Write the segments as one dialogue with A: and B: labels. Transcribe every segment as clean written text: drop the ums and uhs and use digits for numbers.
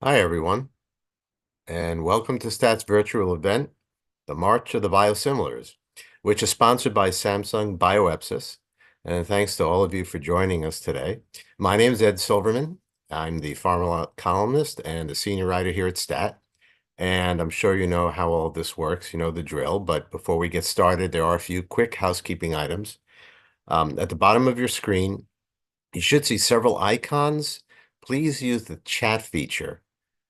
A: Hi, everyone, and welcome to Stat's virtual event, the March of the Biosimilars, which is sponsored by Samsung Bioepsis. And thanks to all of you for joining us today. My name is Ed Silverman. I'm the pharma columnist and a senior writer here at Stat. And I'm sure you know how all this works, you know the drill. But before we get started, there are a few quick housekeeping items. At the bottom of your screen, you should see several icons. Please use the chat feature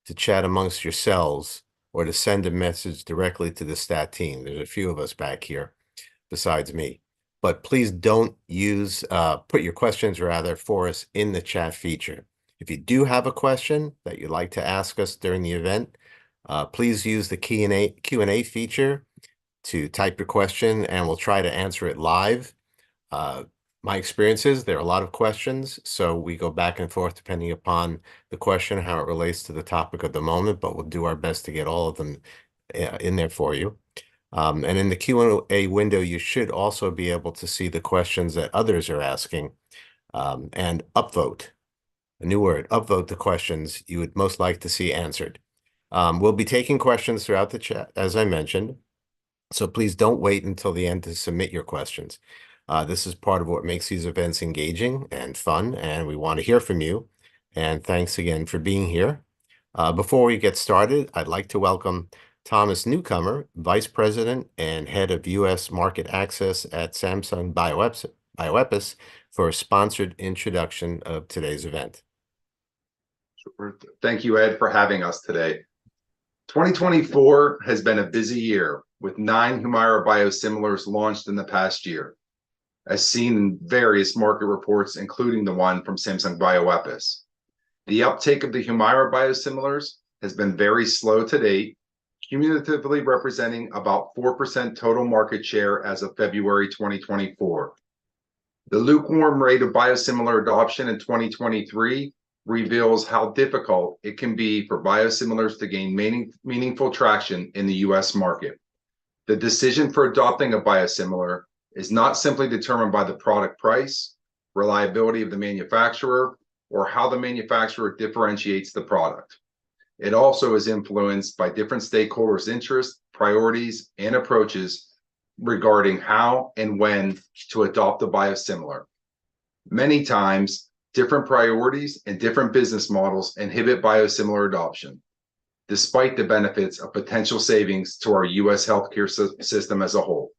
A: to chat amongst yourselves or to send a message directly to the stat team. There's a few of us back here besides me. But please don't put your questions rather for us in the chat feature. If you do have a question that you'd like to ask us during the event, please use the Q&A feature to type your question and we'll try to answer it live. My experience is there are a lot of questions, so we go back and forth depending upon the question, how it relates to the topic of the moment, but we'll do our best to get all of them in there for you. And in the Q&A window, you should also be able to see the questions that others are asking and upvote, a new word, upvote the questions you would most like to see answered. We'll be taking questions throughout the chat, as I mentioned, so please don't wait until the end to submit your questions. This is part of what makes these events engaging and fun, and we want to hear from you. And thanks again for being here. Before we get started, I'd like to welcome Thomas Newcomer, Vice President and Head of U.S. Market Access at Samsung Bioepis, for a sponsored introduction of today's event.
B: Thank you, Ed, for having us today. 2024 has been a busy year with 9 Humira biosimilars launched in the past year, as seen in various market reports, including the one from Samsung Bioepis. The uptake of the Humira biosimilars has been very slow to date, cumulatively representing about 4% total market share as of February 2024. The lukewarm rate of biosimilar adoption in 2023 reveals how difficult it can be for biosimilars to gain meaningful traction in the US market. The decision for adopting a biosimilar is not simply determined by the product price, reliability of the manufacturer, or how the manufacturer differentiates the product. It also is influenced by different stakeholders' interests, priorities, and approaches regarding how and when to adopt a biosimilar. Many times, different priorities and different business models inhibit biosimilar adoption, despite the benefits of potential savings to our US healthcare system as a whole.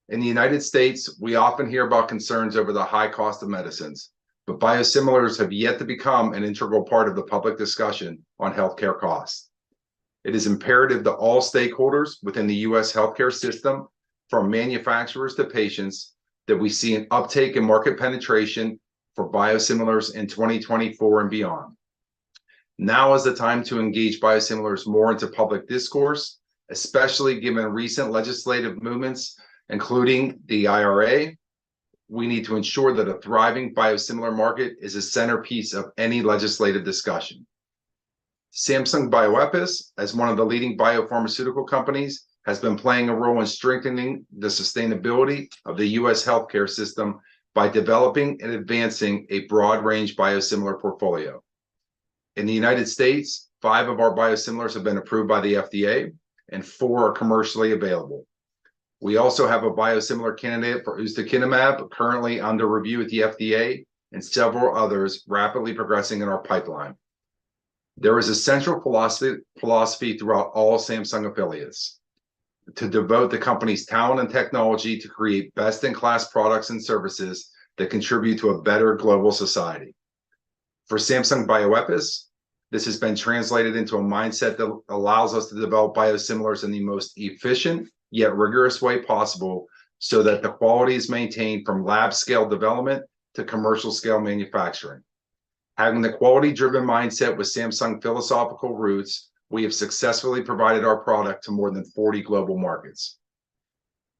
B: In the United States, we often hear about concerns over the high cost of medicines, but biosimilars have yet to become an integral part of the public discussion on healthcare costs. It is imperative to all stakeholders within the US healthcare system, from manufacturers to patients, that we see an uptake in market penetration for biosimilars in 2024 and beyond. Now is the time to engage biosimilars more into public discourse, especially given recent legislative movements, including the IRA. We need to ensure that a thriving biosimilar market is a centerpiece of any legislative discussion. Samsung Bioepis, as one of the leading biopharmaceutical companies, has been playing a role in strengthening the sustainability of the US healthcare system by developing and advancing a broad-range biosimilar portfolio. In the United States, 5 of our biosimilars have been approved by the FDA, and 4 are commercially available. We also have a biosimilar candidate for ustekinumab currently under review at the FDA, and several others rapidly progressing in our pipeline. There is a central philosophy throughout all Samsung affiliates to devote the company's talent and technology to create best-in-class products and services that contribute to a better global society. For Samsung Bioepis, this has been translated into a mindset that allows us to develop biosimilars in the most efficient yet rigorous way possible, so that the quality is maintained from lab scale development to commercial scale manufacturing. Having the quality-driven mindset with Samsung philosophical roots, we have successfully provided our product to more than 40 global markets.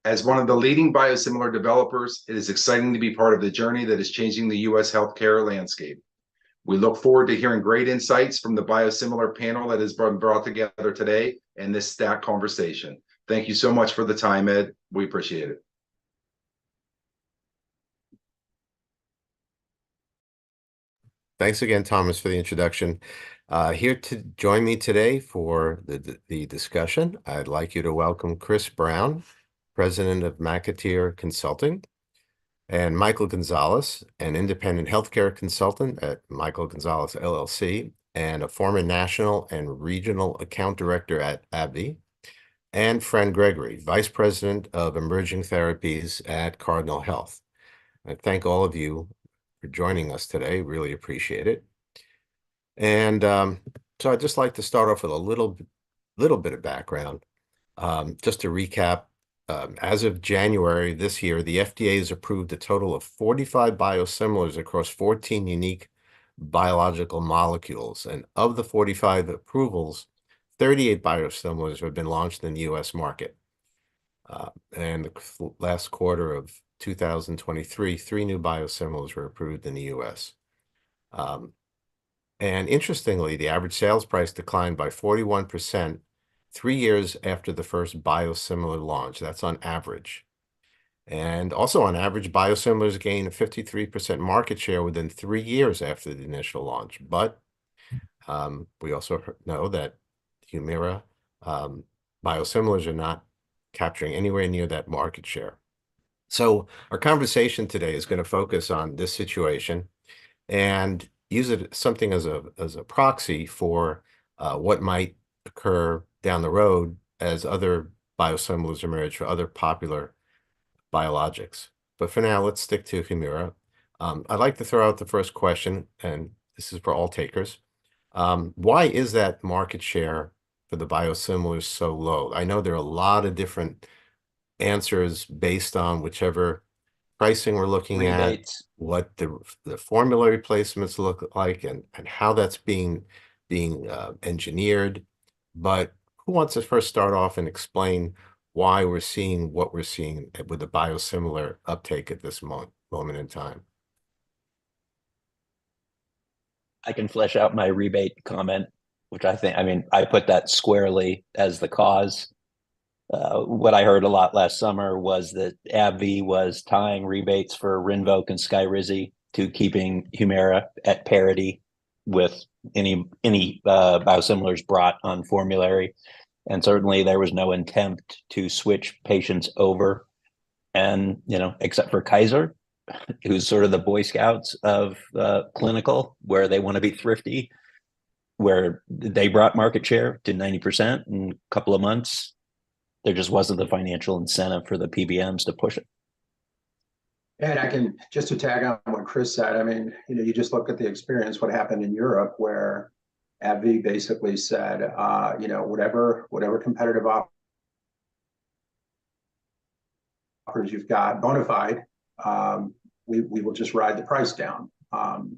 B: As one of the leading biosimilar developers, it is exciting to be part of the journey that is changing the US healthcare landscape. We look forward to hearing great insights from the biosimilar panel that has been brought together today in this STAT conversation. Thank you so much for the time, Ed. We appreciate it.
A: Thanks again, Thomas, for the introduction. Here to join me today for the discussion, I'd like you to welcome Chris Brown, President of McAteer Consulting, and Michael Gonzalez, an independent healthcare consultant at Michael Gonzalez LLC, and a former national and regional account director at AbbVie, and Fran Gregory, Vice President of Emerging Therapies at Cardinal Health. I thank all of you for joining us today. Really appreciate it. And so I'd just like to start off with a little bit of background. Just to recap, as of January this year, the FDA has approved a total of 45 biosimilars across 14 unique biological molecules. And of the 45 approvals, 38 biosimilars have been launched in the U.S. market. And the last quarter of 2023, 3 new biosimilars were approved in the U.S. And interestingly, the average sales price declined by 41% 3 years after the first biosimilar launch. That's on average. And also on average, biosimilars gain a 53% market share within 3 years after the initial launch. But we also know that Humira biosimilars are not capturing anywhere near that market share. So our conversation today is going to focus on this situation and use it something as a proxy for what might occur down the road as other biosimilars emerge for other popular biologics. But for now, let's stick to Humira. I'd like to throw out the first question, and this is for all takers. Why is that market share for the biosimilars so low? I know there are a lot of different answers based on whichever pricing we're looking at,
C: Rebates.
A: what the formulary placements look like, and how that's being engineered. But who wants to first start off and explain why we're seeing what we're seeing with the biosimilar uptake at this moment in time?
C: I can flesh out my rebate comment, which I put that squarely as the cause. What I heard a lot last summer was that AbbVie was tying rebates for Rinvoq and Skyrizi to keeping Humira at parity with any biosimilars brought on formulary. And certainly there was no attempt to switch patients over. And, except for Kaiser, who's sort of the Boy Scouts of clinical, where they want to be thrifty, where they brought market share to 90% in a couple of months. There just wasn't the financial incentive for the PBMs to push it.
D: And I can just to tag on what Chris said. I mean, you just look at the experience, what happened in Europe, where AbbVie basically said, whatever competitive offers you've got bona fide, we will just ride the price down.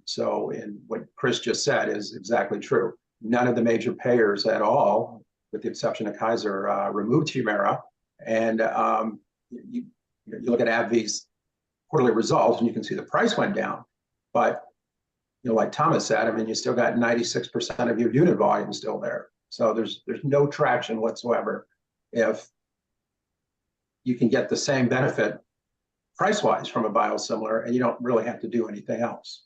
D: So in what Chris just said is exactly true. None of the major payers at all, with the exception of Kaiser, removed Humira. And you look at AbbVie's quarterly results and you can see the price went down. But like Thomas said, I mean, you still got 96% of your unit volume still there. So there's no traction whatsoever if you can get the same benefit price-wise from a biosimilar and you don't really have to do anything else.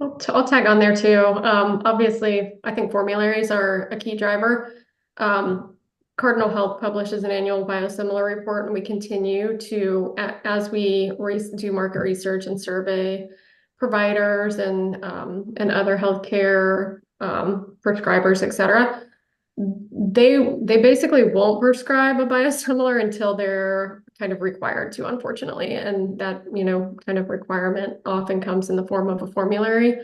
E: I'll tag on there too. Obviously, I think formularies are a key driver. Cardinal Health publishes an annual biosimilar report, and we continue to, as we do market research and survey providers and other healthcare prescribers, et cetera. They basically won't prescribe a biosimilar until they're kind of required to, unfortunately, and that kind of requirement often comes in the form of a formulary.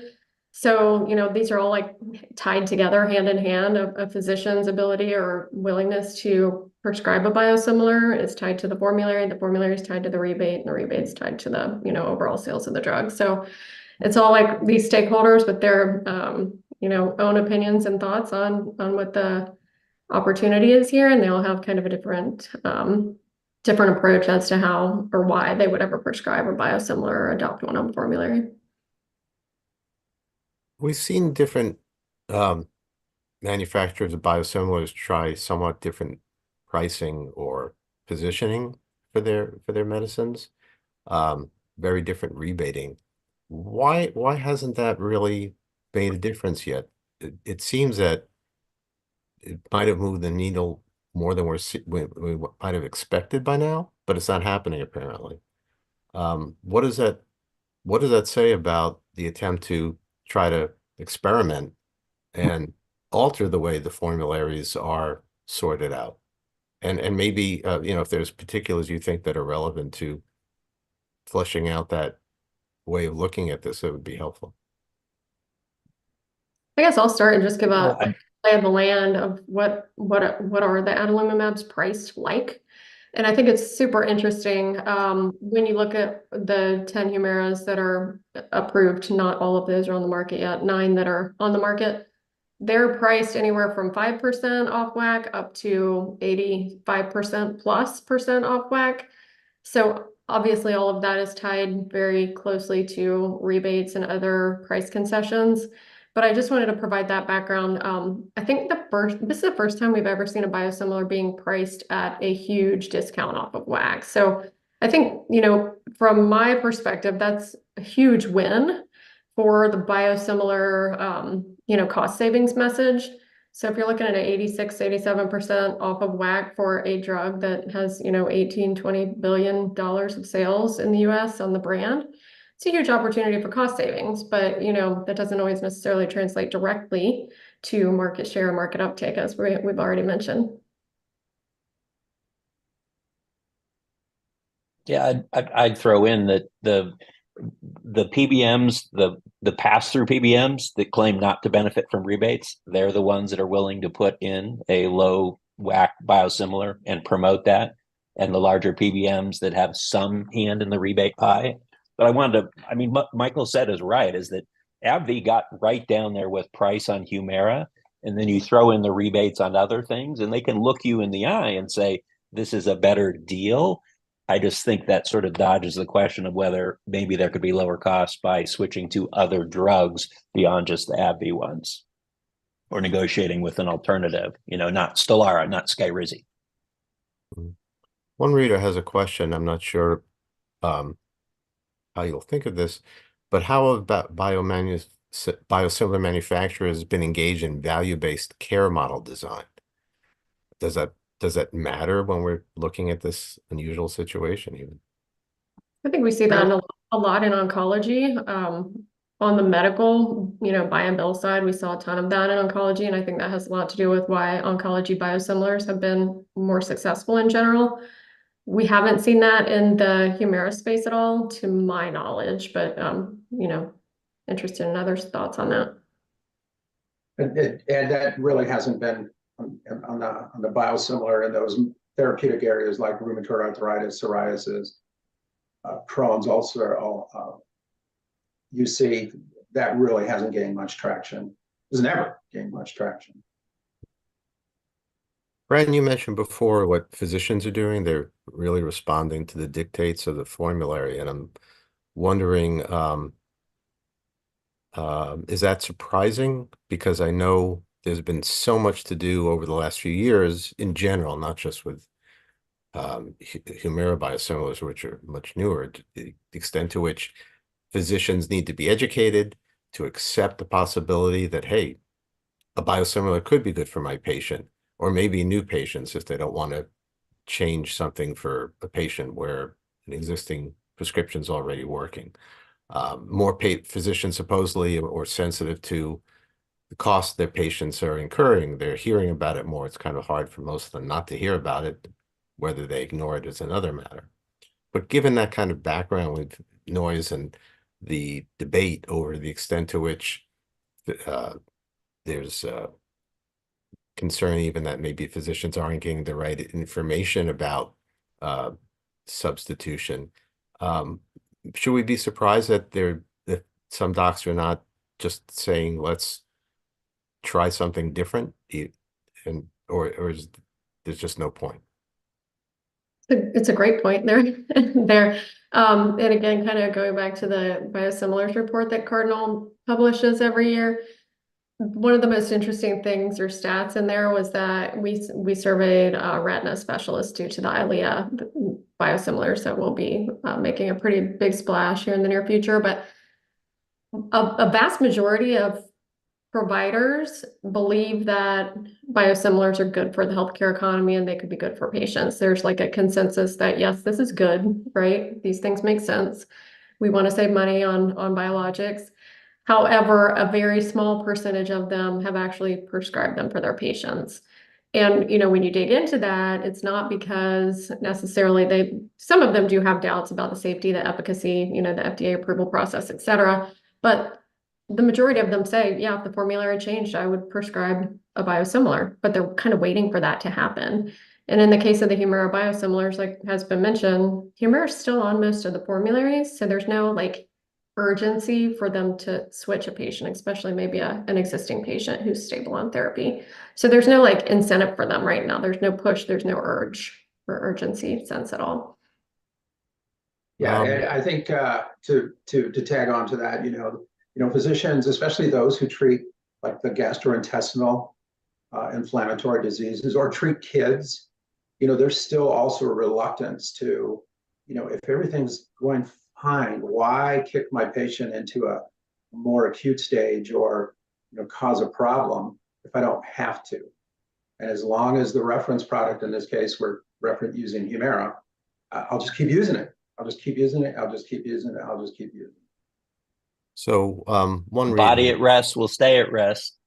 E: So, these are all like tied together hand in hand. A physician's ability or willingness to prescribe a biosimilar is tied to the formulary is tied to the rebate, and the rebate's tied to the, overall sales of the drug. So it's all like these stakeholders with their, own opinions and thoughts on what the opportunity is here. And they all have kind of a different approach as to how or why they would ever prescribe a biosimilar or adopt one on formulary.
A: We've seen different manufacturers of biosimilars try somewhat different pricing or positioning for their medicines, very different rebating. Why hasn't that really made a difference yet? it seems that it might have moved the needle more than we might have expected by now, but it's not happening apparently. What does that say about the attempt to try to experiment and alter the way the formularies are sorted out? And maybe if there's particulars you think that are relevant to fleshing out that way of looking at this, it would be helpful.
E: I guess I'll start and just give
C: Well,
E: a lay of the land of what are the adalimumabs priced like. And I think it's super interesting when you look at the 10 Humiras that are approved, not all of those are on the market yet, 9 that are on the market. They're priced anywhere from 5% off WAC up to 85% plus percent off WAC. So obviously all of that is tied very closely to rebates and other price concessions. But I just wanted to provide that background. I think this is the first time we've ever seen a biosimilar being priced at a huge discount off of WAC. So I think, from my perspective, that's a huge win for the biosimilar, cost savings message. So if you're looking at an 86, 87% off of WAC for a drug that has, 18, $20 billion of sales in the US on the brand, it's a huge opportunity for cost savings, but that doesn't always necessarily translate directly to market share, market uptake, as we've already mentioned.
C: Yeah, I'd throw in that the PBMs, the pass-through PBMs that claim not to benefit from rebates, they're the ones that are willing to put in a low WAC biosimilar and promote that. And the larger PBMs that have some hand in the rebate pie. But what Michael said is right, is that AbbVie got right down there with price on Humira, and then you throw in the rebates on other things, and they can look you in the eye and say, this is a better deal. I just think that sort of dodges the question of whether maybe there could be lower costs by switching to other drugs beyond just the AbbVie ones, or negotiating with an alternative, not Stelara, not Skyrizi.
A: One reader has a question. I'm not sure how you'll think of this, but how about biosimilar manufacturers been engaged in value-based care model design? Does that matter when we're looking at this unusual situation even?
E: I think we see that a lot in oncology. On the medical, buy and bill side, we saw a ton of that in oncology, and I think that has a lot to do with why oncology biosimilars have been more successful in general. We haven't seen that in the Humira space at all, to my knowledge, but interested in others' thoughts on that.
D: And that really hasn't been on the biosimilar in those therapeutic areas like rheumatoid arthritis, psoriasis, Crohn's ulcer. You see that really hasn't gained much traction. Has never gained much traction.
A: Brandon, you mentioned before what physicians are doing. They're really responding to the dictates of the formulary. And I'm wondering, is that surprising? Because I know there's been so much to do over the last few years in general, not just with Humira biosimilars, which are much newer, to the extent to which physicians need to be educated to accept the possibility that, hey, a biosimilar could be good for my patient, or maybe new patients if they don't want to change something for a patient where an existing prescription is already working. More physicians supposedly are sensitive to the cost their patients are incurring. They're hearing about it more. It's kind of hard for most of them not to hear about it. Whether they ignore it is another matter. But given that kind of background with noise and the debate over the extent to which there's concern even that maybe physicians aren't getting the right information about substitution, should we be surprised that some docs are not just saying, let's try something different, or there's just no point?
E: It's a great point there. And again, kind of going back to the biosimilars report that Cardinal publishes every year. One of the most interesting things or stats in there was that we surveyed retina specialists due to the Eylea biosimilars that will be making a pretty big splash here in the near future. But a vast majority of providers believe that biosimilars are good for the healthcare economy and they could be good for patients. There's like a consensus that yes, this is good, right? These things make sense. We want to save money on biologics. However, a very small percentage of them have actually prescribed them for their patients. And, when you dig into that, it's not because necessarily some of them do have doubts about the safety, the efficacy, the FDA approval process, et cetera. But the majority of them say, yeah, if the formulary changed, I would prescribe a biosimilar, but they're kind of waiting for that to happen. And in the case of the Humira biosimilars, like has been mentioned, Humira is still on most of the formularies. So there's no urgency for them to switch a patient, especially maybe an existing patient who's stable on therapy. So there's no incentive for them right now. There's no push, there's no urge or urgency sense at all.
D: Yeah, I think to tag on to that, physicians, especially those who treat like the gastrointestinal inflammatory diseases or treat kids, there's still also a reluctance to, if everything's going fine, why kick my patient into a more acute stage or cause a problem if I don't have to? And as long as the reference product, in this case, we're using Humira, I'll just keep using it. I'll just keep using it. I'll just keep using it. I'll just keep using it.
A: So one
C: Body
A: reader,
C: at rest will stay at rest.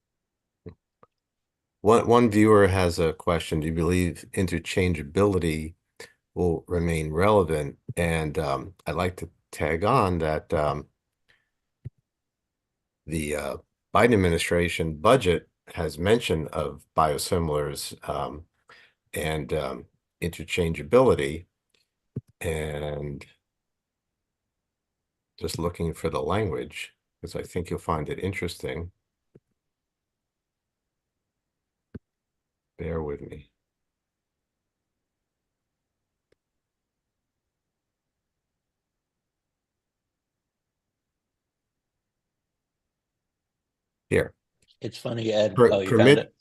A: one viewer has a question. Do you believe interchangeability will remain relevant? And I'd like to tag on that the Biden administration budget has mention of biosimilars and interchangeability, and just looking for the language because I think you'll find it interesting. Bear with me. Here.
C: It's funny, Ed. Oh, you found it.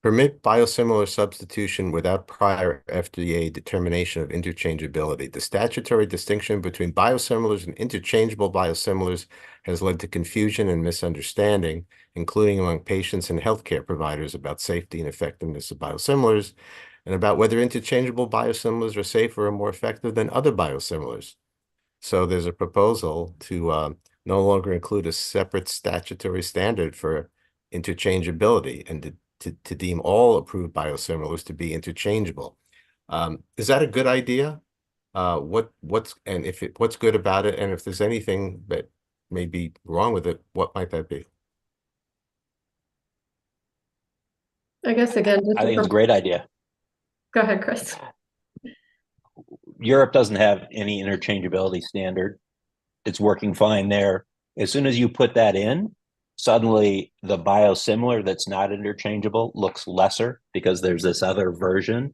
A: Permit biosimilar substitution without prior FDA determination of interchangeability. The statutory distinction between biosimilars and interchangeable biosimilars has led to confusion and misunderstanding, including among patients and healthcare providers about safety and effectiveness of biosimilars, and about whether interchangeable biosimilars are safer or more effective than other biosimilars. So there's a proposal to no longer include a separate statutory standard for interchangeability and to deem all approved biosimilars to be interchangeable. Is that a good idea? What's good about it, and if there's anything that may be wrong with it, what might that be?
E: I guess again,
C: I think it's a great idea.
E: Go ahead, Chris.
C: Europe doesn't have any interchangeability standard. It's working fine there. As soon as you put that in, suddenly the biosimilar that's not interchangeable looks lesser because there's this other version.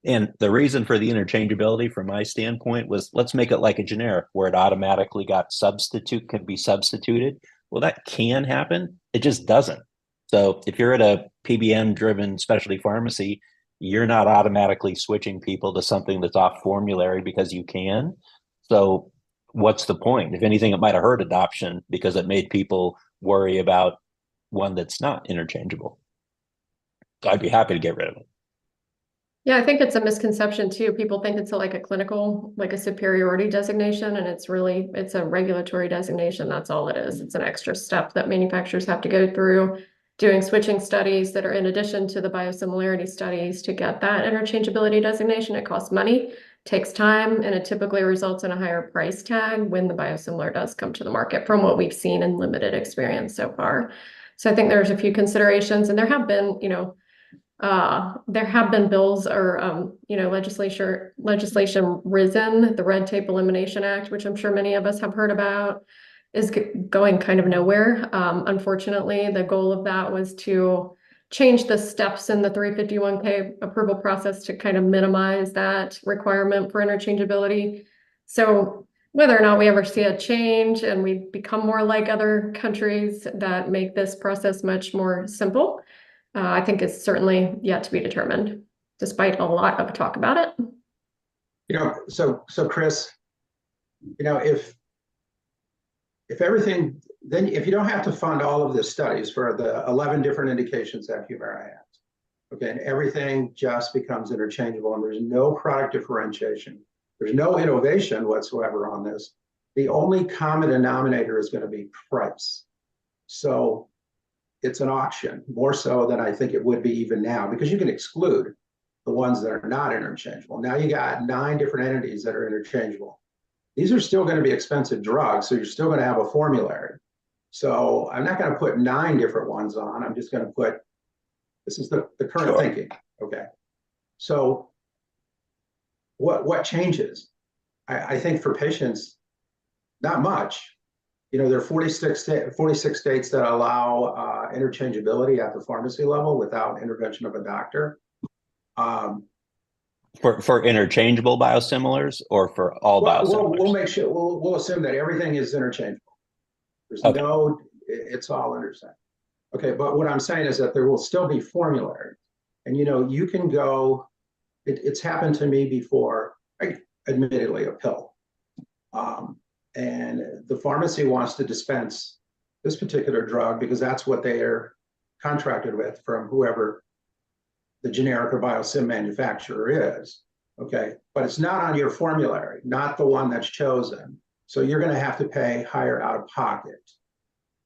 C: And the reason for the interchangeability from my standpoint was let's make it like a generic where it automatically can be substituted. Well, that can happen. It just doesn't. So if you're at a PBM driven specialty pharmacy, you're not automatically switching people to something that's off formulary because you can. So what's the point? If anything, it might have hurt adoption because it made people worry about one that's not interchangeable. So I'd be happy to get rid of it.
E: Yeah, I think it's a misconception too. People think it's a clinical, a superiority designation, and it's a regulatory designation. That's all it is. It's an extra step that manufacturers have to go through, doing switching studies that are in addition to the biosimilarity studies to get that interchangeability designation. It costs money, takes time, and it typically results in a higher price tag when the biosimilar does come to the market from what we've seen in limited experience so far. So I think there's a few considerations, and there have been bills or legislation risen. The Red Tape Elimination Act, which I'm sure many of us have heard about, is going kind of nowhere. Unfortunately, the goal of that was to change the steps in the 351(k) approval process to kind of minimize that requirement for interchangeability. So whether or not we ever see a change and we become more like other countries that make this process much more simple, I think it's certainly yet to be determined, despite a lot of talk about it.
D: So Chris, if everything then if you don't have to fund all of the studies for the 11 different indications that Humira has, okay, and everything just becomes interchangeable and there's no product differentiation. There's no innovation whatsoever on this. The only common denominator is going to be price. So it's an auction, more so than I think it would be even now, because you can exclude the ones that are not interchangeable. Now you got 9 different entities that are interchangeable. These are still going to be expensive drugs, so you're still going to have a formulary. So I'm not going to put 9 different ones on. I'm just going to put, this is the current thinking. Okay. So what changes? I think for patients, not much. You know, there are 46 states that allow interchangeability at the pharmacy level without intervention of a doctor.
C: For interchangeable biosimilars or for all biosimilars?
D: We'll make sure, we'll assume that everything is interchangeable. There's
C: Okay.
D: no, it's all interchangeable. Okay, but what I'm saying is that there will still be formularies. And you know, you can go, it's happened to me before, admittedly a pill. And the pharmacy wants to dispense this particular drug because that's what they are contracted with from whoever the generic or biosim manufacturer is. Okay, but it's not on your formulary, not the one that's chosen. So you're going to have to pay higher out of pocket.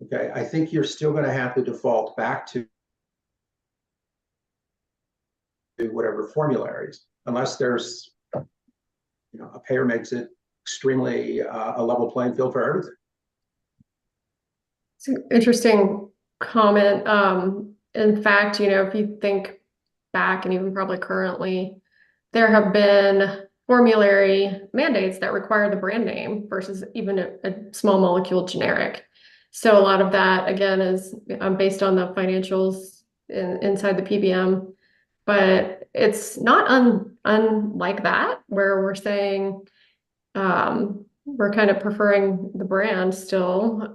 D: Okay, I think you're still going to have to default back to whatever formularies, unless there's, you know, a payer makes it extremely a level playing field for everything.
E: It's an interesting comment. In fact, you know, if you think back and even probably currently, there have been formulary mandates that require the brand name versus even a small molecule generic. So a lot of that, again, is based on the financials inside the PBM, but it's not unlike that, where we're saying we're kind of preferring the brand still,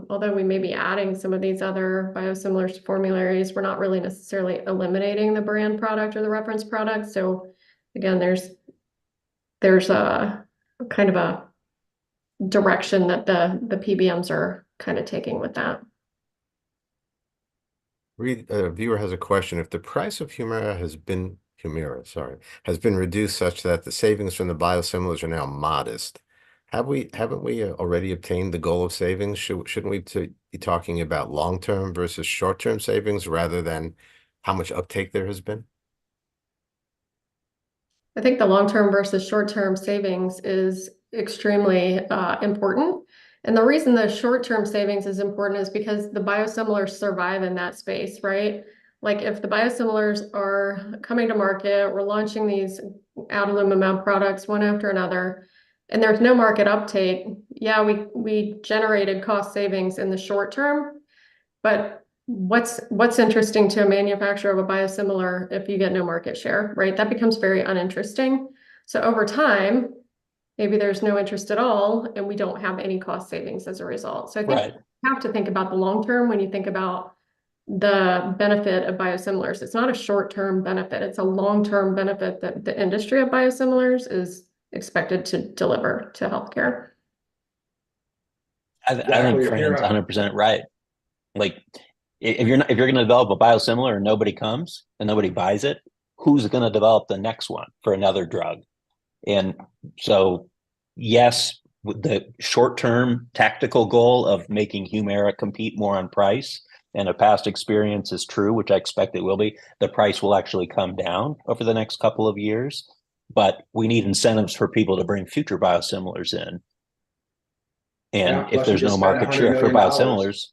E: although we may be adding some of these other biosimilars to formularies, we're not really necessarily eliminating the brand product or the reference product. So again, there's a kind of a direction that the PBMs are kind of taking with that.
A: A viewer has a question. If the price of Humira has been reduced such that the savings from the biosimilars are now modest, haven't we already obtained the goal of savings? Shouldn't we be talking about long-term versus short-term savings rather than how much uptake there has been?
E: I think the long-term versus short-term savings is extremely important. And the reason the short-term savings is important is because the biosimilars survive in that space, right? Like if the biosimilars are coming to market, we're launching these adalimumab products one after another, and there's no market uptake. Yeah, we generated cost savings in the short term, but what's interesting to a manufacturer of a biosimilar if you get no market share, right? That becomes very uninteresting. So over time, maybe there's no interest at all, and we don't have any cost savings as a result. So I think you have to think about the long term when you think about the benefit of biosimilars. It's not a short-term benefit, it's a long-term benefit that the industry of biosimilars is expected to deliver to healthcare.
C: I think Fran's 100% right. Like if you're going to develop a biosimilar and nobody comes and nobody buys it, who's going to develop the next one for another drug? And so, yes, the short-term tactical goal of making Humira compete more on price, and a past experience is true, which I expect it will be, the price will actually come down over the next couple of years. But we need incentives for people to bring future biosimilars in. And if there's no market share for biosimilars,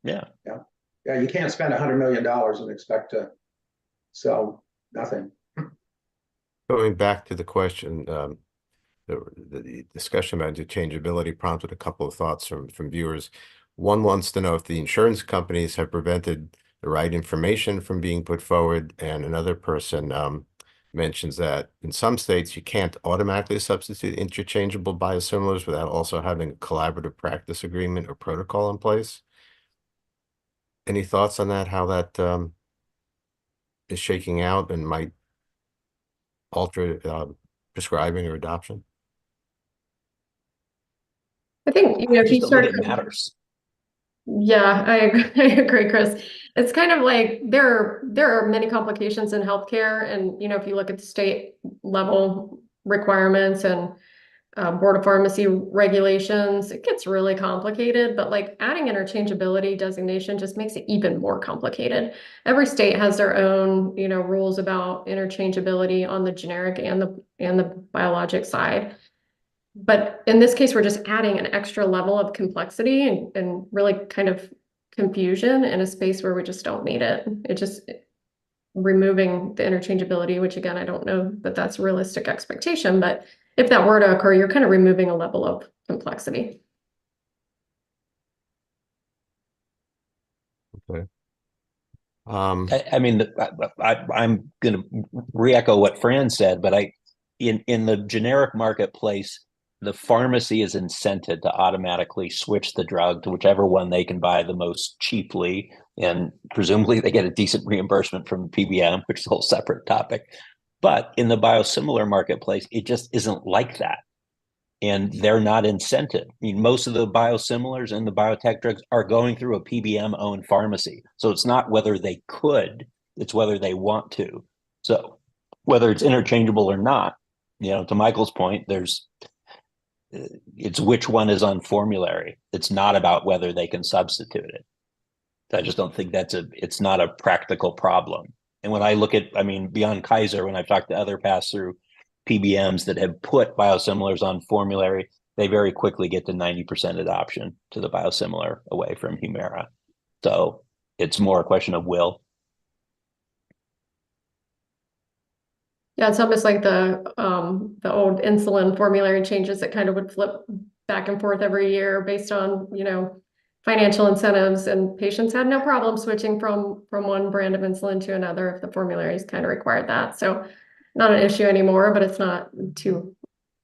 D: yeah, you can't spend $100 million and expect to sell nothing.
A: Going back to the question, the discussion about interchangeability prompted a couple of thoughts from viewers. One wants to know if the insurance companies have prevented the right information from being put forward, and another person mentions that in some states you can't automatically substitute interchangeable biosimilars without also having a collaborative practice agreement or protocol in place. Any thoughts on that, how that is shaking out and might alter prescribing or adoption?
E: I think, you know, if you start,
C: it matters.
E: Yeah, I agree, I agree, Chris. It's kind of like there are many complications in healthcare, and if you look at the state level requirements and board of pharmacy regulations, it gets really complicated. But like adding interchangeability designation just makes it even more complicated. Every state has their own rules about interchangeability on the generic and the biologic side. But in this case, we're just adding an extra level of complexity and really kind of confusion in a space where we just don't need it. It just removing the interchangeability, which again, I don't know that that's a realistic expectation, but if that were to occur, you're kind of removing a level of complexity.
A: Okay.
C: I mean, I'm going to re-echo what Fran said, but in the generic marketplace, the pharmacy is incented to automatically switch the drug to whichever one they can buy the most cheaply, and presumably they get a decent reimbursement from the PBM, which is a whole separate topic. But in the biosimilar marketplace, it just isn't like that. And they're not incented. I mean, most of the biosimilars and the biotech drugs are going through a PBM owned pharmacy. So it's not whether they could, it's whether they want to. So whether it's interchangeable or not, to Michael's point, it's which one is on formulary. It's not about whether they can substitute it. I just don't think it's not a practical problem. And when I look at, beyond Kaiser, when I've talked to other pass-through PBMs that have put biosimilars on formulary, they very quickly get to 90% adoption to the biosimilar away from Humira. So it's more a question of will.
E: Yeah, it's almost like the old insulin formulary changes that kind of would flip back and forth every year based on, financial incentives, and patients had no problem switching from one brand of insulin to another if the formularies kind of required that. So not an issue anymore, but it's not too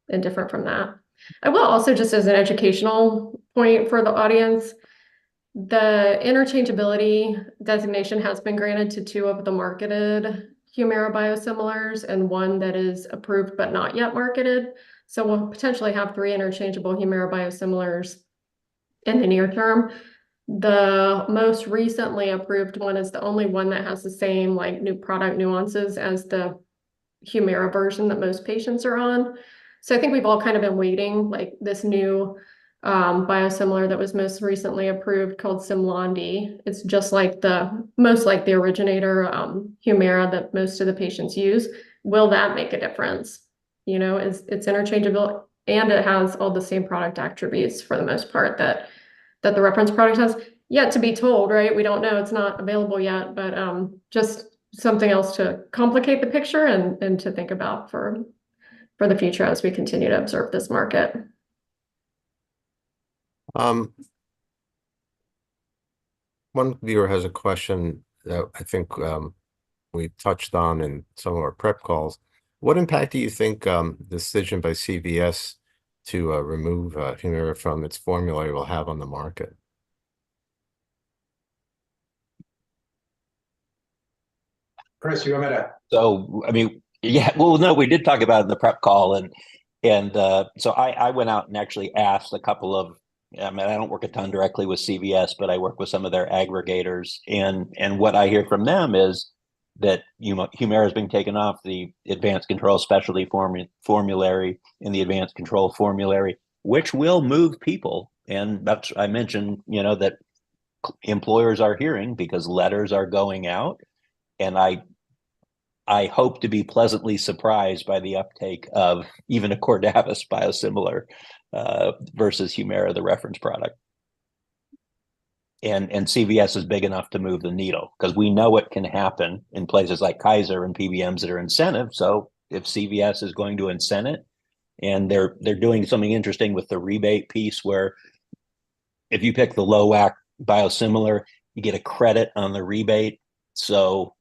E: indifferent from that. I will also, just as an educational point for the audience, the interchangeability designation has been granted to 2 of the marketed Humira biosimilars and 1 that is approved but not yet marketed. So we'll potentially have 3 interchangeable Humira biosimilars in the near term. The most recently approved one is the only one that has the same new product nuances as the Humira version that most patients are on. So I think we've all kind of been waiting, this new biosimilar that was most recently approved called Simlandi. It's just most like the originator Humira that most of the patients use. Will that make a difference? It's interchangeable and it has all the same product attributes for the most part that the reference product has. Yet to be told, right? We don't know. It's not available yet, but just something else to complicate the picture and to think about for the future as we continue to observe this market.
A: One viewer has a question that I think we touched on in some of our prep calls. What impact do you think the decision by CVS to remove Humira from its formulary will have on the market?
D: Chris, you want me to?
C: So, yeah, well, no, we did talk about it in the prep call. And so I went out and actually asked a couple of, I don't work a ton directly with CVS, but I work with some of their aggregators. And what I hear from them is that Humira is being taken off the advanced control specialty formulary and the advanced control formulary, which will move people. And that's, I mentioned, that employers are hearing because letters are going out. And I hope to be pleasantly surprised by the uptake of even a Cordavis biosimilar versus Humira, the reference product. And CVS is big enough to move the needle because we know what can happen in places like Kaiser and PBMs that are incentive. So if CVS is going to incent it, and they're doing something interesting with the rebate piece where if you pick the low WAC biosimilar, you get a credit on the rebate. So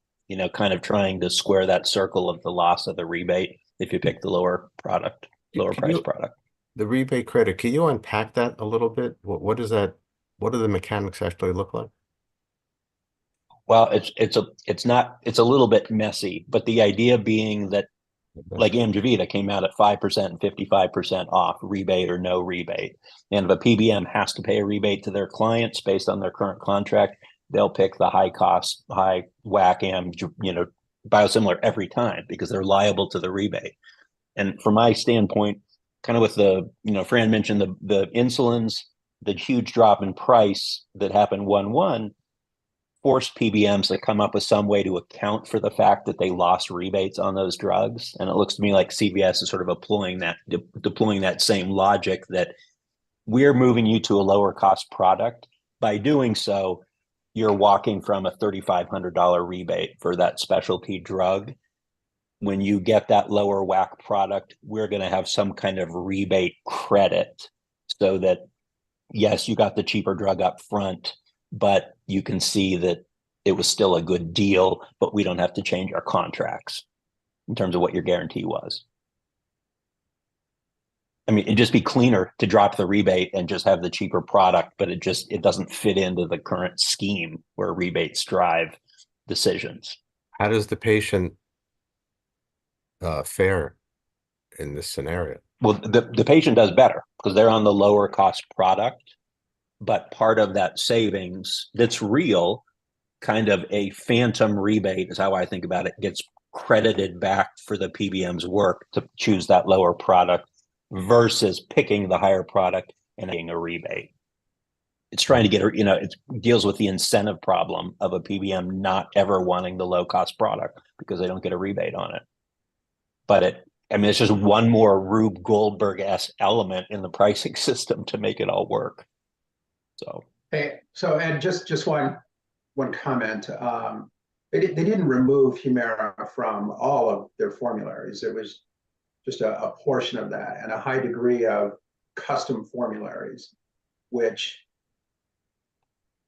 C: kind of trying to square that circle of the loss of the rebate if you pick the lower price product.
A: The rebate credit, can you unpack that a little bit? What is that? What do the mechanics actually look like?
C: Well, it's a little bit messy, but the idea being that like Amgevita came out at 5% and 55% off, rebate or no rebate. And if a PBM has to pay a rebate to their clients based on their current contract, they'll pick the high cost, high WAC biosimilar every time because they're liable to the rebate. And from my standpoint, kind of with the, Fran mentioned the insulins, the huge drop in price that happened 1/1 forced PBMs to come up with some way to account for the fact that they lost rebates on those drugs. And it looks to me like CVS is sort of deploying that same logic that we're moving you to a lower cost product. By doing so, you're walking from a $3,500 rebate for that specialty drug. When you get that lower WAC product, we're going to have some kind of rebate credit so that, yes, you got the cheaper drug up front, but you can see that it was still a good deal, but we don't have to change our contracts in terms of what your guarantee was. I mean, it'd just be cleaner to drop the rebate and just have the cheaper product, but it doesn't fit into the current scheme where rebates drive decisions.
A: How does the patient fare in this scenario?
C: Well, the patient does better because they're on the lower cost product, but part of that savings that's real, kind of a phantom rebate is how I think about it, gets credited back for the PBM's work to choose that lower product versus picking the higher product and getting a rebate. It's trying to get, it deals with the incentive problem of a PBM not ever wanting the low cost product because they don't get a rebate on it. But it's just one more Rube Goldberg-esque element in the pricing system to make it all work. So,
D: Hey, so Ed, just one comment. They didn't remove Humira from all of their formularies. It was just a portion of that and a high degree of custom formularies, which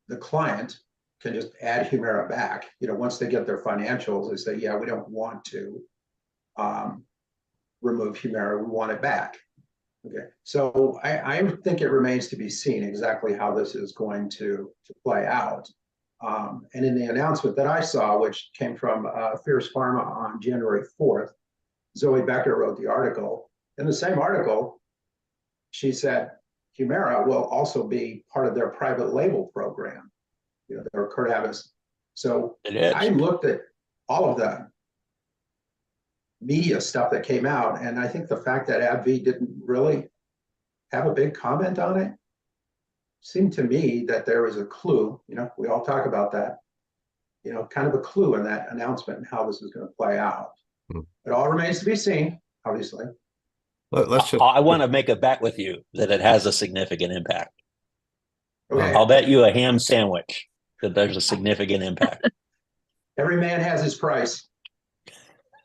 D: the client can just add Humira back. Once they get their financials, they say, yeah, we don't want to remove Humira, we want it back. Okay, so I think it remains to be seen exactly how this is going to play out. And in the announcement that I saw, which came from Fierce Pharma on January 4th, Zoe Becker wrote the article. In the same article, she said Humira will also be part of their private label program, their Cordavis. So I looked at all of the media stuff that came out, and I think the fact that AbbVie didn't really have a big comment on it seemed to me that there was a clue. We all talk about that, kind of a clue in that announcement and how this is going to play out. It all remains to be seen, obviously.
C: I want to make a bet with you that it has a significant impact.
D: Okay.
C: I'll bet you a ham sandwich that there's a significant impact.
D: Every man has his price.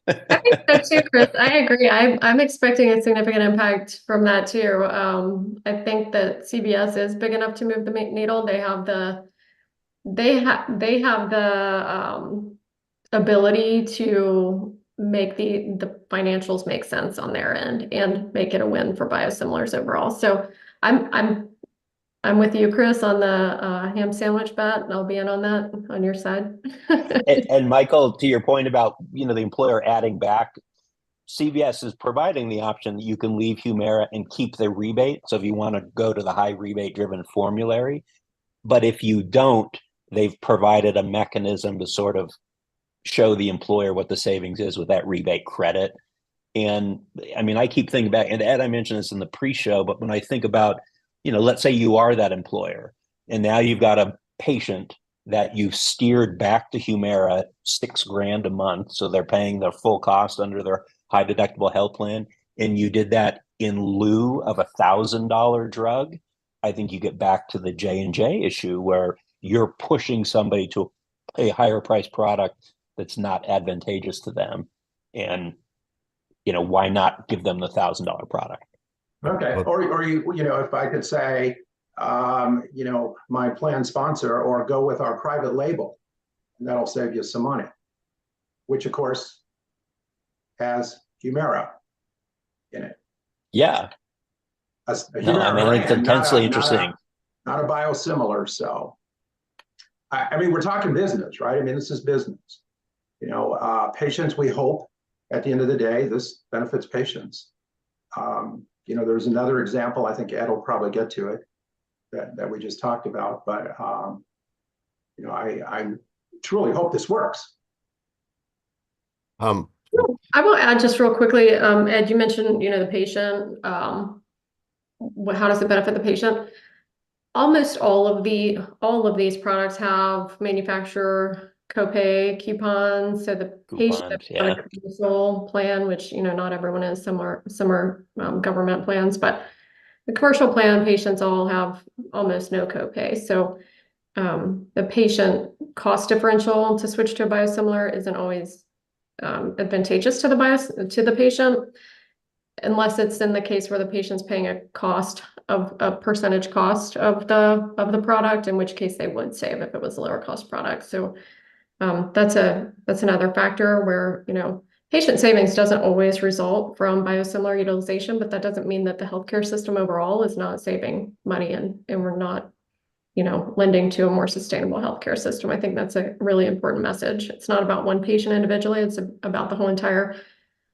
E: I think so too, Chris. I agree. I'm expecting a significant impact from that too. I think that CVS is big enough to move the needle. They have the ability to make the financials make sense on their end and make it a win for biosimilars overall. So I'm with you, Chris, on the ham sandwich bet. I'll be in on that on your side.
C: and Michael, to your point about the employer adding back, CVS is providing the option that you can leave Humira and keep the rebate. So if you want to go to the high rebate driven formulary, but if you don't, they've provided a mechanism to sort of show the employer what the savings is with that rebate credit. And I keep thinking back, and Ed, I mentioned this in the pre-show, but when I think about, let's say you are that employer and now you've got a patient that you've steered back to Humira at $6,000 a month. So they're paying their full cost under their high deductible health plan. And you did that in lieu of $1,000 drug. I think you get back to the J&J issue where you're pushing somebody to a higher price product that's not advantageous to them. And, why not give them the $1,000 product?
D: Okay. Or if I could say, my plan sponsor, or go with our private label, and that'll save you some money, which of course has Humira in it.
C: Yeah. It's intensely interesting.
D: Not a biosimilar. So, we're talking business, right? This is business. Patients, we hope, at the end of the day, this benefits patients. You know, there's another example, I think Ed will probably get to it, that we just talked about, but you know, I truly hope this works.
A: Um,
E: I will add just real quickly, Ed, you mentioned, you know, the patient, how does it benefit the patient? Almost all of these products have manufacturer copay coupons. So the patient
C: Coupons,
E: on
C: yeah.
E: a commercial plan, which, you know, not everyone is, some are government plans, but the commercial plan patients all have almost no copay. So the patient cost differential to switch to a biosimilar isn't always advantageous to the patient, unless it's in the case where the patient's paying a percentage cost of the product, in which case they would save if it was a lower cost product. So that's another factor where, you know, patient savings doesn't always result from biosimilar utilization, but that doesn't mean that the healthcare system overall is not saving money, and we're not, you know, lending to a more sustainable healthcare system. I think that's a really important message. It's not about one patient individually, it's about the whole entire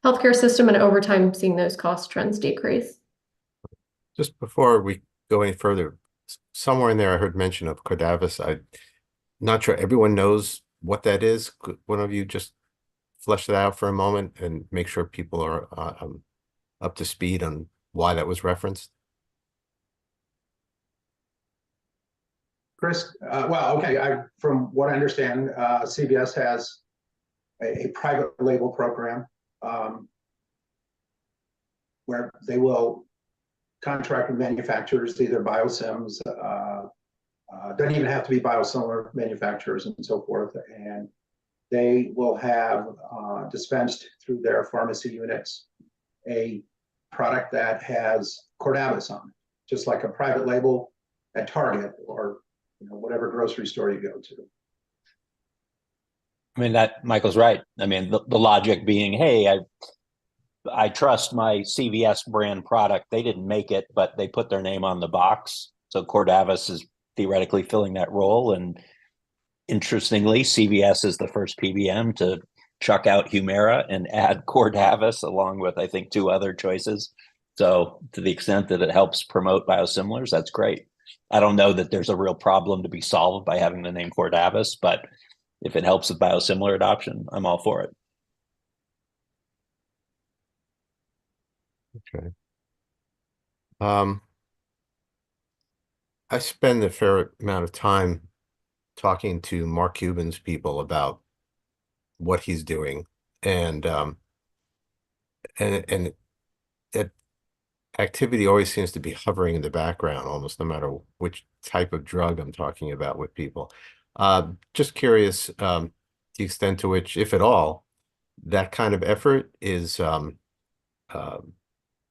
E: healthcare system, and over time seeing those cost trends decrease.
A: just before we go any further, somewhere in there I heard mention of Cordavis. I'm not sure everyone knows what that is. Could one of you just flesh that out for a moment and make sure people are up to speed on why that was referenced?
D: Chris, well, okay, from what I understand, CVS has a private label program where they will contract with manufacturers, either biosims, doesn't even have to be biosimilar manufacturers and so forth, and they will have dispensed through their pharmacy units a product that has Cordavis on it, just like a private label at Target or, you know, whatever grocery store you go to.
C: I mean, that Michael's right. I mean, the logic being, hey, I trust my CVS brand product. They didn't make it, but they put their name on the box. So Cordavis is theoretically filling that role. And interestingly, CVS is the first PBM to chuck out Humira and add Cordavis along with, I think, 2 other choices. So to the extent that it helps promote biosimilars, that's great. I don't know that there's a real problem to be solved by having the name Cordavis, but if it helps with biosimilar adoption, I'm all for it.
A: Okay. I spend a fair amount of time talking to Mark Cuban's people about what he's doing, and that activity always seems to be hovering in the background, almost no matter which type of drug I'm talking about with people. Just curious, the extent to which, if at all, that kind of effort is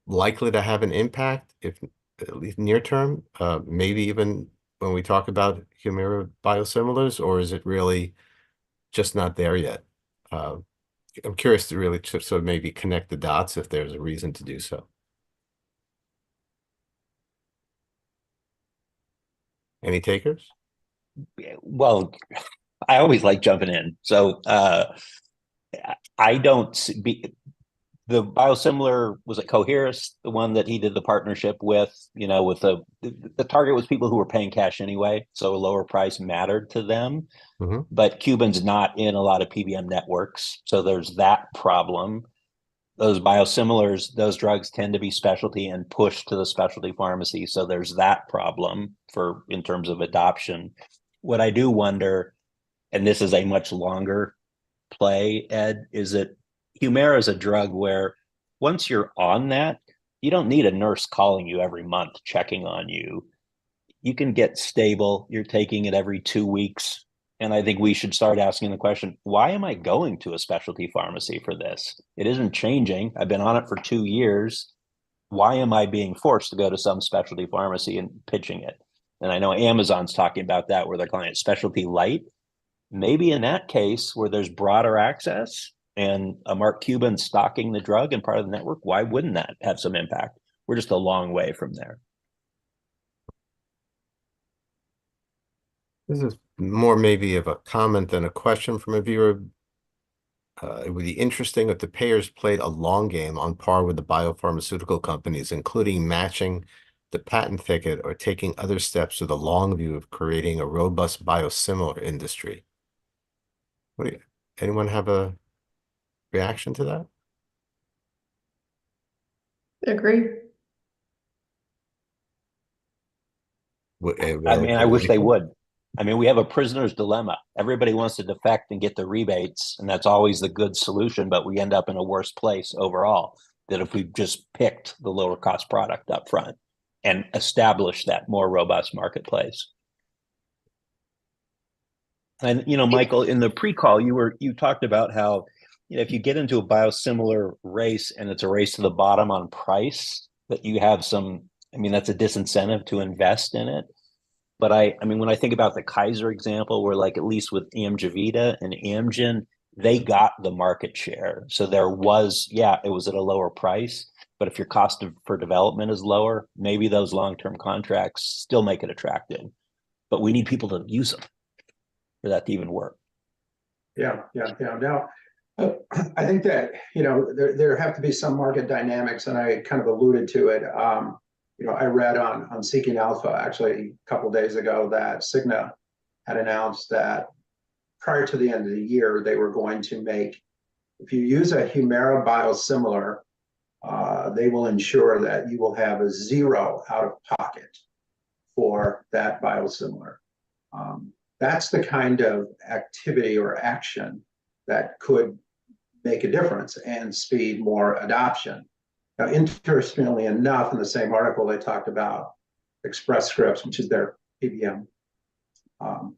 A: likely to have an impact, if at least near term, maybe even when we talk about Humira biosimilars, or is it really just not there yet? I'm curious to really sort of maybe connect the dots if there's a reason to do so. Any takers?
C: Well, I always like jumping in. So I don't see, the biosimilar, was it Coherus, the one that he did the partnership with, you know, with the target was people who were paying cash anyway, so a lower price mattered to them.
A: Mm-hmm.
C: But Cuban's not in a lot of PBM networks, so there's that problem. Those biosimilars, those drugs tend to be specialty and pushed to the specialty pharmacy, so there's that problem for in terms of adoption. What I do wonder, and this is a much longer play, Ed, is that Humira is a drug where once you're on that, you don't need a nurse calling you every month, checking on you. You can get stable. You're taking it every 2 weeks. And I think we should start asking the question, why am I going to a specialty pharmacy for this? It isn't changing. I've been on it for 2 years. Why am I being forced to go to some specialty pharmacy and pitching it? And I know Amazon's talking about that, where they're calling it specialty light. Maybe in that case where there's broader access and a Mark Cuban stocking the drug and part of the network, why wouldn't that have some impact? We're just a long way from there.
A: This is more maybe of a comment than a question from a viewer. It would be interesting if the payers played a long game on par with the biopharmaceutical companies, including matching the patent thicket or taking other steps with a long view of creating a robust biosimilar industry. Anyone have a reaction to that?
E: Agree.
C: I mean, I wish they would. I mean, we have a prisoner's dilemma. Everybody wants to defect and get the rebates, and that's always the good solution, but we end up in a worse place overall than if we just picked the lower cost product up front and established that more robust marketplace. And Michael, in the pre-call, you talked about how if you get into a biosimilar race and it's a race to the bottom on price, that you have some. I mean, that's a disincentive to invest in it. But I mean, when I think about the Kaiser example, where like at least with Amgen and Amgen, they got the market share. So there was, it was at a lower price. But if your cost for development is lower, maybe those long-term contracts still make it attractive. But we need people to use them for that to even work.
D: Yeah. Now, I think that, there have to be some market dynamics, and I kind of alluded to it. I read on Seeking Alpha actually a couple of days ago that Cigna had announced that prior to the end of the year, they were going to make, if you use a Humira biosimilar, they will ensure that you will have a zero out of pocket for that biosimilar. That's the kind of activity or action that could make a difference and speed more adoption. Now, interestingly enough, in the same article, they talked about Express Scripts, which is their PBM, and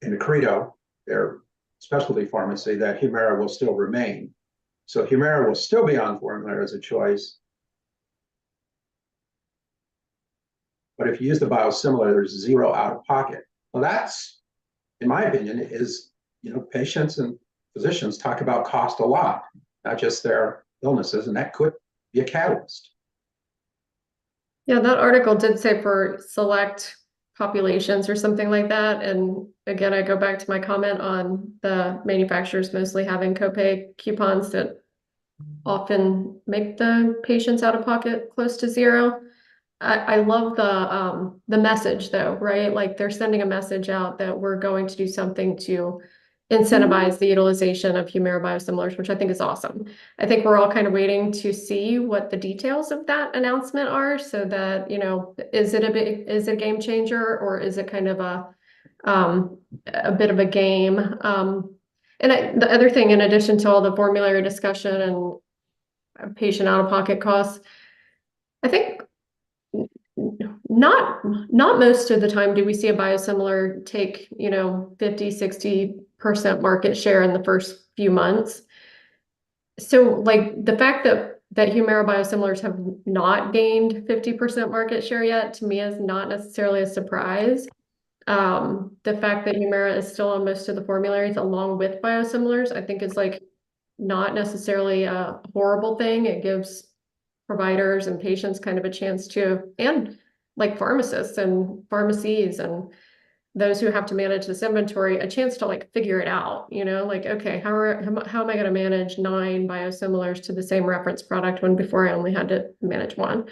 D: Accredo, their specialty pharmacy, that Humira will still remain. So Humira will still be on formulary as a choice. But if you use the biosimilar, there's zero out of pocket. Well, that's, in my opinion, is, patients and physicians talk about cost a lot, not just their illnesses, and that could be a catalyst.
E: Yeah, that article did say for select populations or something like that. And again, I go back to my comment on the manufacturers mostly having copay coupons that often make the patients out of pocket close to zero. I love the message though, right? Like they're sending a message out that we're going to do something to incentivize the utilization of Humira biosimilars, which I think is awesome. I think we're all kind of waiting to see what the details of that announcement are, so that, is it a game changer, or is it kind of a bit of a game? The other thing, in addition to all the formulary discussion and patient out-of-pocket costs, I think not most of the time do we see a biosimilar take 50-60% market share in the first few months. So like the fact that Humira biosimilars have not gained 50% market share yet, to me, is not necessarily a surprise. The fact that Humira is still on most of the formularies along with biosimilars, I think is like not necessarily a horrible thing. It gives providers and patients kind of a chance to, and like pharmacists and pharmacies and those who have to manage this inventory, a chance to like figure it out, like, okay, how am I going to manage 9 biosimilars to the same reference product when before I only had to manage 1?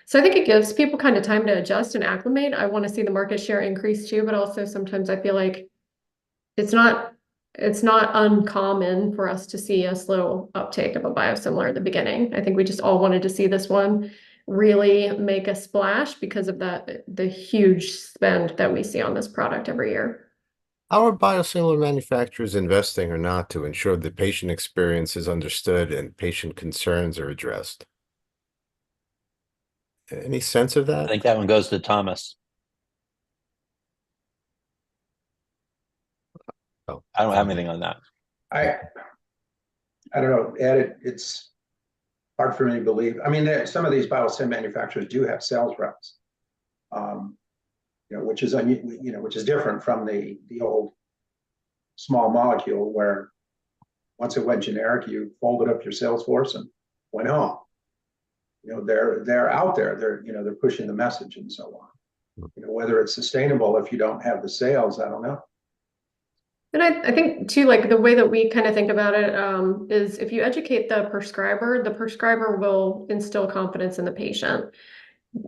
E: So I think it gives people kind of time to adjust and acclimate. I want to see the market share increase too, but also sometimes I feel like it's not uncommon for us to see a slow uptake of a biosimilar at the beginning. I think we just all wanted to see this one really make a splash because of the huge spend that we see on this product every year.
A: How are biosimilar manufacturers investing or not to ensure the patient experience is understood and patient concerns are addressed? Any sense of
C: I
A: that?
C: think that one goes to Thomas.
A: Oh.
C: I don't have anything on that.
D: I don't know, Ed, it's hard for me to believe. I mean, some of these biosim manufacturers do have sales reps, which is different from the old small molecule where once it went generic, you folded up your sales force and went home. They're out there. They're pushing the message and so on. Whether it's sustainable if you don't have the sales, I don't know.
E: And I think too, like the way that we kind of think about it, is if you educate the prescriber will instill confidence in the patient.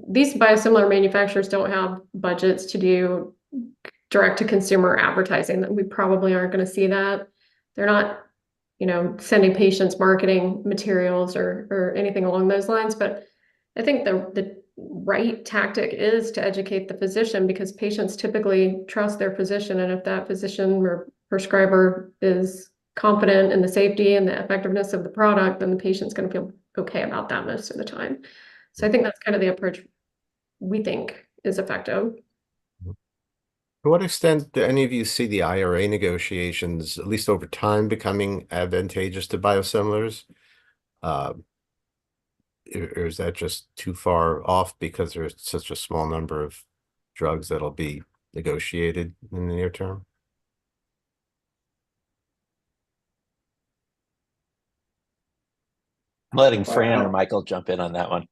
E: These biosimilar manufacturers don't have budgets to do direct to consumer advertising. That we probably aren't going to see that. They're not, sending patients marketing materials or anything along those lines. But I think the right tactic is to educate the physician because patients typically trust their physician. And if that physician or prescriber is confident in the safety and the effectiveness of the product, then the patient's going to feel okay about that most of the time. So I think that's kind of the approach we think is effective.
A: To what extent do any of you see the IRA negotiations, at least over time, becoming advantageous to biosimilars? Uh, or is that just too far off because there's such a small number of drugs that'll be negotiated in the near term?
C: I'm letting Fran or Michael jump in on that one.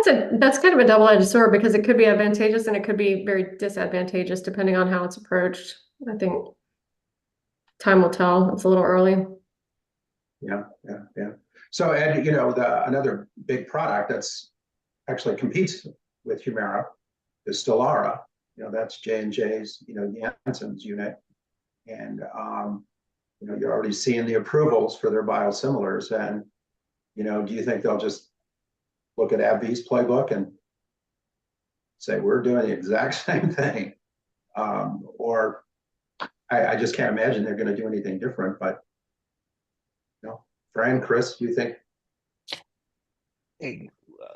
E: That's kind of a double-edged sword because it could be advantageous and it could be very disadvantageous depending on how it's approached. I think time will tell. It's a little early.
D: Yeah. So Ed, another big product that's actually competes with Humira is Stelara. That's J&J's, Janssen's unit. And, you're already seeing the approvals for their biosimilars. And, do you think they'll just look at AbbVie's playbook and say, we're doing the exact same thing? Or I just can't imagine they're going to do anything different. But, Fran, Chris, do you think?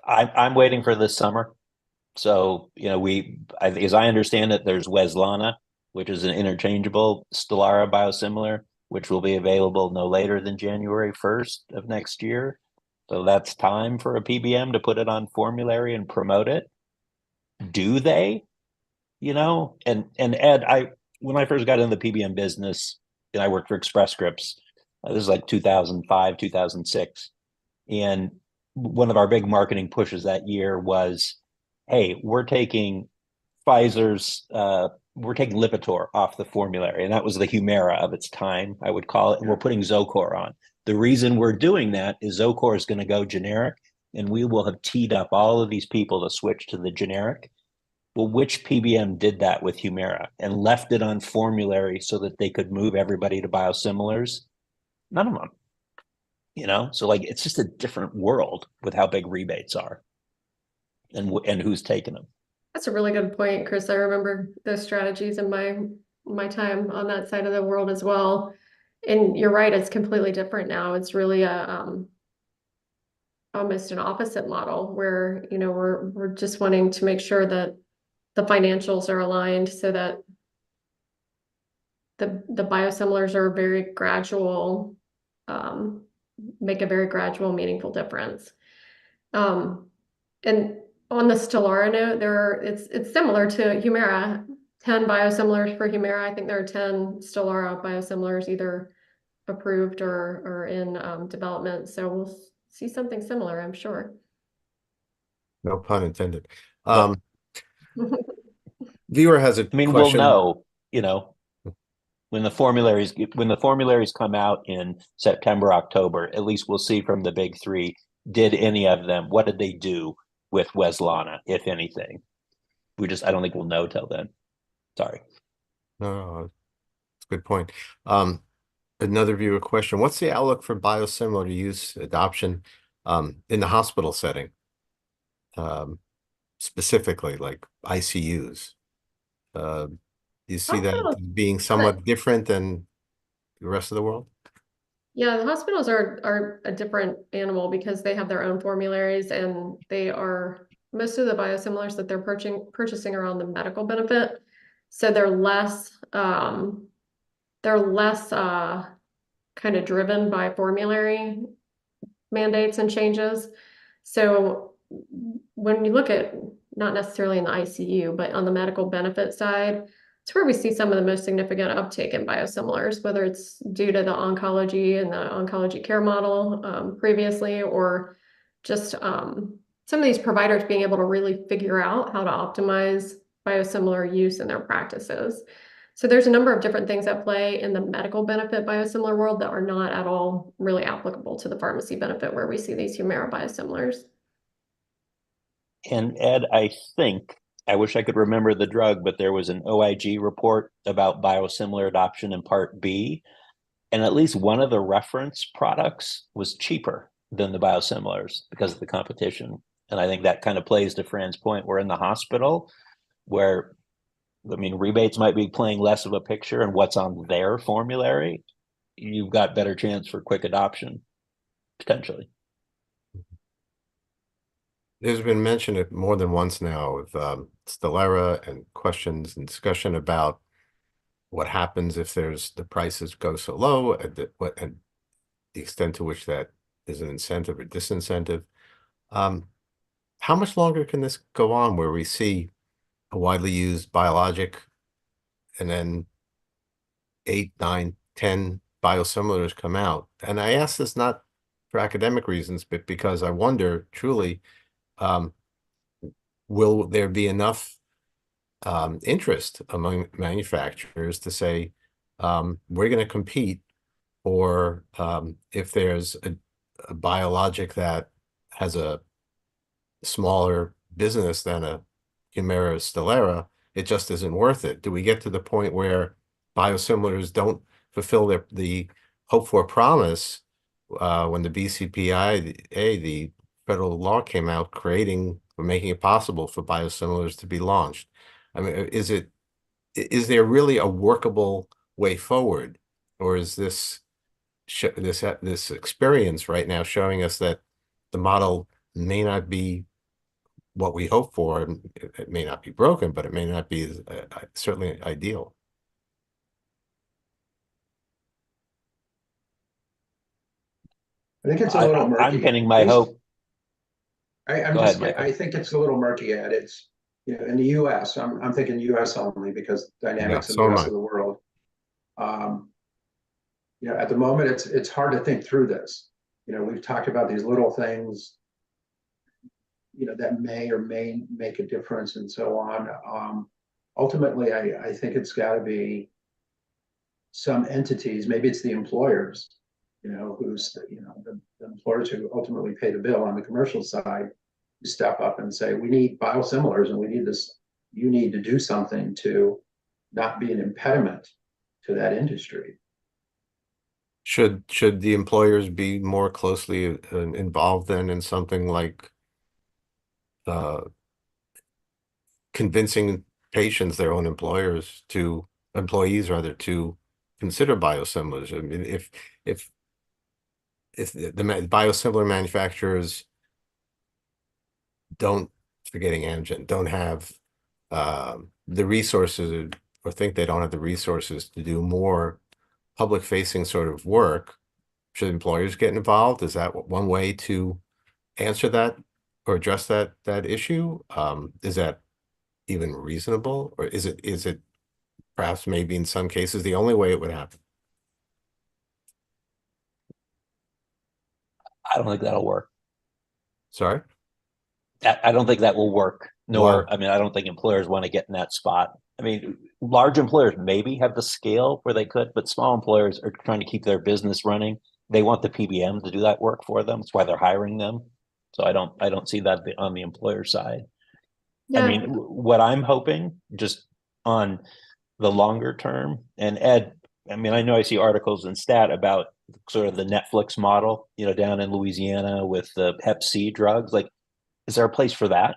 C: I'm waiting for this summer. So, as I understand it, there's Wezlana, which is an interchangeable Stelara biosimilar, which will be available no later than January 1st of next year. So that's time for a PBM to put it on formulary and promote it. Do they? And Ed, when I first got into the PBM business, and I worked for Express Scripts, this is like 2005, 2006. And one of our big marketing pushes that year was, hey, we're taking Lipitor off the formulary. And that was the Humira of its time, I would call it. And we're putting Zocor on. The reason we're doing that is Zocor is going to go generic, and we will have teed up all of these people to switch to the generic. Well, which PBM did that with Humira and left it on formulary so that they could move everybody to biosimilars? None of them. So it's just a different world with how big rebates are and who's taking them.
E: That's a really good point, Chris. I remember those strategies in my time on that side of the world as well. And you're right, it's completely different now. It's really almost an opposite model where, we're just wanting to make sure that the financials are aligned so that the biosimilars are very gradual, make a very gradual, meaningful difference. And on the Stelara note, it's similar to Humira, 10 biosimilars for Humira. I think there are 10 Stelara biosimilars either approved or in development. So we'll see something similar, I'm sure.
A: No pun intended. Viewer has a question.
C: We'll know, when the formularies come out in September, October, at least we'll see from the big three, did any of them, what did they do with Wezlana, if anything? I don't think we'll know till then. Sorry.
A: No, it's a good point. Another viewer question: what's the outlook for biosimilar use adoption in the hospital setting, specifically like ICUs? Do you see that being somewhat different than the rest of the world?
E: Yeah, the hospitals are a different animal because they have their own formularies and most of the biosimilars that they're purchasing are on the medical benefit. So they're less kind of driven by formulary mandates and changes. So when you look at not necessarily in the ICU, but on the medical benefit side, it's where we see some of the most significant uptake in biosimilars, whether it's due to the oncology and the oncology care model previously, or just some of these providers being able to really figure out how to optimize biosimilar use in their practices. So there's a number of different things at play in the medical benefit biosimilar world that are not at all really applicable to the pharmacy benefit where we see these Humira biosimilars.
C: And Ed, I wish I could remember the drug, but there was an OIG report about biosimilar adoption in Part B, and at least one of the reference products was cheaper than the biosimilars because of the competition. And I think that kind of plays to Fran's point. We're in the hospital where, I mean, rebates might be playing less of a picture, and what's on their formulary, you've got better chance for quick adoption, potentially.
A: There's been mention of more than once now of Stelara and questions and discussion about what happens if the prices go so low, and the extent to which that is an incentive or disincentive. How much longer can this go on where we see a widely used biologic and then 8, 9, 10 biosimilars come out? And I ask this not for academic reasons, but because I wonder truly, will there be enough interest among manufacturers to say, we're going to compete, or if there's a biologic that has a smaller business than a Humira or Stelara, it just isn't worth it. Do we get to the point where biosimilars don't fulfill the hope for promise when the BCPA, the federal law came out creating or making it possible for biosimilars to be launched? I mean, is there really a workable way forward, or is this experience right now showing us that the model may not be what we hope for? It may not be broken, but it may not be certainly ideal.
D: I think it's a little murky.
C: I'm pinning my hope.
D: I think it's a little murky, Ed. It's, in the US, I'm thinking US only because dynamics in the rest of the world. At the moment, it's hard to think through this. We've talked about these little things, that may or may make a difference and so on. Ultimately, I think it's got to be some entities, maybe it's the employers, who's, the employers who ultimately pay the bill on the commercial side, who step up and say, we need biosimilars and we need this, you need to do something to not be an impediment to that industry.
A: Should the employers be more closely involved then in something like convincing patients, their own employees rather, to consider biosimilars? I mean, if the biosimilar manufacturers forgetting Amgen, don't have the resources, or think they don't have the resources to do more public-facing sort of work, should employers get involved? Is that one way to answer that or address that issue? Is that even reasonable, or is it perhaps maybe in some cases the only way it would happen?
C: I don't think that'll work.
A: Sorry?
C: I don't think that will work.
A: Wow.
C: I mean, I don't think employers want to get in that spot. I mean, large employers maybe have the scale where they could, but small employers are trying to keep their business running. They want the PBM to do that work for them. That's why they're hiring them. So I don't see that on the employer side. Yeah. I mean, what I'm hoping, just on the longer term, and Ed, I mean, I know I see articles in Stat about sort of the Netflix model, down in Louisiana with the Hep C drugs. Like, is there a place for that,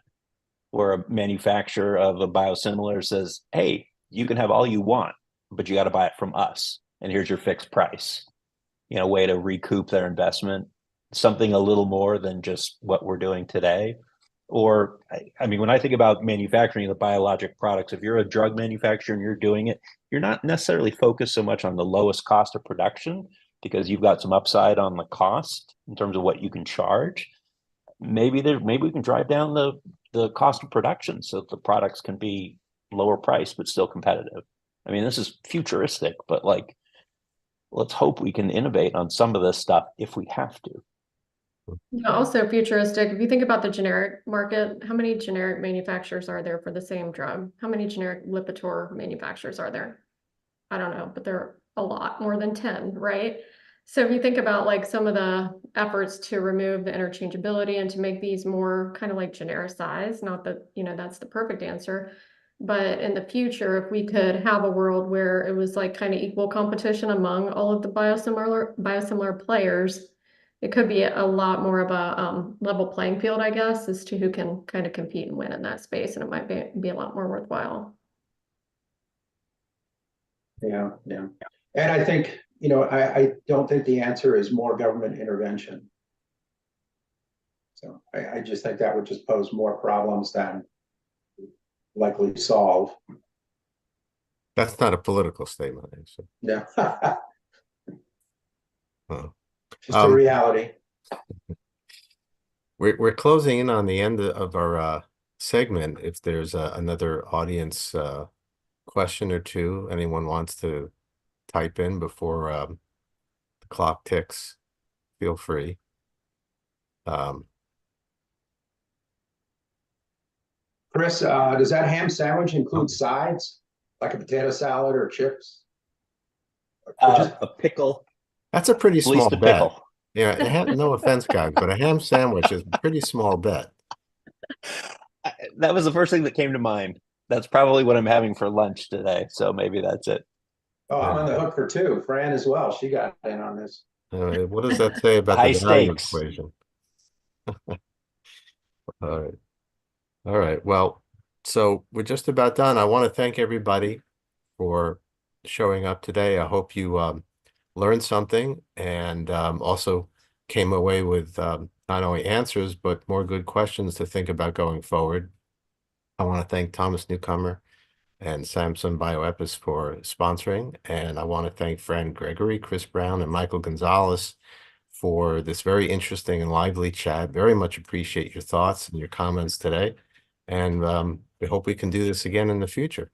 C: where a manufacturer of a biosimilar says, hey, you can have all you want, but you got to buy it from us, and here's your fixed price, way to recoup their investment, something a little more than just what we're doing today. Or, I mean, when I think about manufacturing the biologic products, if you're a drug manufacturer and you're doing it, you're not necessarily focused so much on the lowest cost of production, because you've got some upside on the cost in terms of what you can charge. Maybe we can drive down the cost of production so that the products can be lower priced but still competitive. I mean, this is futuristic, but let's hope we can innovate on some of this stuff if we have to.
E: Yeah, also futuristic. If you think about the generic market, how many generic manufacturers are there for the same drug? How many generic Lipitor manufacturers are there? I don't know, but they're a lot more than 10, right? So if you think about like some of the efforts to remove the interchangeability and to make these more kind of like genericized, not that, that's the perfect answer, but in the future, if we could have a world where it was like kind of equal competition among all of the biosimilar players, it could be a lot more of a level playing field, I guess, as to who can kind of compete and win in that space, and it might be a lot more worthwhile.
D: Yeah, yeah. And I think, I don't think the answer is more government intervention. So I just think that would just pose more problems than likely solve.
A: That's not a political statement. So.
D: Yeah.
A: Oh.
D: Just a reality.
A: We're closing in on the end of our segment. If there's another audience question or two anyone wants to type in before the clock ticks, feel free.
D: Chris, does that ham sandwich include sides, like a potato salad or chips? Or just
C: A pickle,
A: That's a pretty
C: at least
A: small
C: a
A: bet.
C: pickle.
A: Yeah, no offense, guys, but a ham sandwich is a pretty small bet.
C: That was the first thing that came to mind. That's probably what I'm having for lunch today. So maybe that's it.
D: Oh, I'm on the hook for two. Fran as well. She got in on this.
A: What does that say about
C: High
A: the value
C: stakes.
A: equation? All right. All right. Well, so we're just about done. I want to thank everybody for showing up today. I hope you learned something and also came away with not only answers, but more good questions to think about going forward. I want to thank Thomas Newcomer and Samsung Bioepis for sponsoring. And I want to thank Fran Gregory, Chris Brown, and Michael Gonzalez for this very interesting and lively chat. Very much appreciate your thoughts and your comments today. And we hope we can do this again in the future.